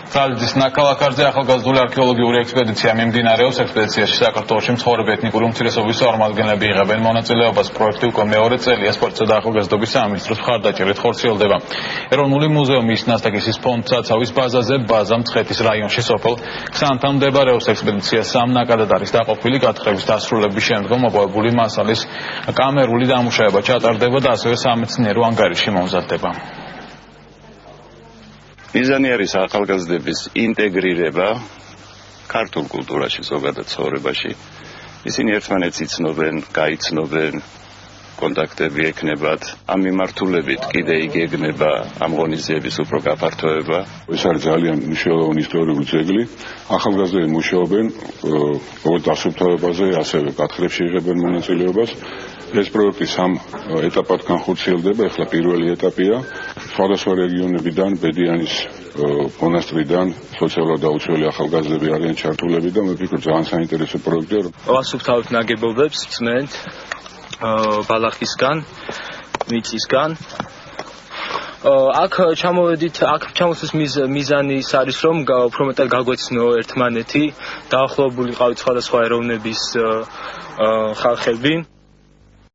ძალის ნაქალაქარზე ახალგაზრდული არქეოლოგიური ექსპედიცია მიმდინარეობს. ექსპედიციაში საქართველოში მცხოვრები ეთნიკური უმცირესობების წარმომადგენლები იღებენ მონაწილეობას. პროექტი უკვე მეორე წელია სპორტსა და ახალგაზრდობის სამინისტროს მხარდაჭერით ხორციელდება. ეროვნული მუზეუმის ნასტაგისის ფონდ საცავის ბაზაზე ბაზა მცხეთის რაიონში სოფელ ქსანთან მდებარეობს. ექსპედიცია 3 ნაკადად არის დაყოფილი. გათხრების დასრულების შემდგომ მოპოვებული მასალის კამერული დამუშავება ჩატარდება და ასევე სამეცნიერო ანგარიში მომზადდება. მიზანი არის ახალგაზრდების ინტეგრირება ქართულ კულტურაში, ზოგადად ცხოვრებაში. ისინი ერთმანეთს იცნობენ, გაიცნობენ, კონტაქტები ექნებათ. ამ მიმართულებით კიდე იგეგმება ამ ღონისძიების უფრო გაფართოება. ეს არის ძალიან მნიშვნელოვანი ისტორიული ძეგლი. ახალგაზრდები მუშაობენ როგორც დასუფთავებაზე, ასევე გათხრებში იღებენ მონაწილეობას. ეს პროექტი 3 ეტაპად განხორციელდება. ახლა პირველი ეტაპია სხვადასხვა რეგიონებიდან, ბედიანის მონასტრიდან სოციალურად დაუცველი ახალგაზრდები არიან ჩართულები და მე ვფიქრობ ძალიან საინტერესო პროექტია. ვასუფთავებთ ნაგებობებს, წმენთ ბალახისგან, მიწისგან. აქ ჩამოვედით, აქ ჩამოსვლის მიზანი ის არის, რომ უფრო მეტად გაგვეცნო ერთმანეთი, დაახლოებული ყავით სხვადასხვა ეროვნების ხალხები.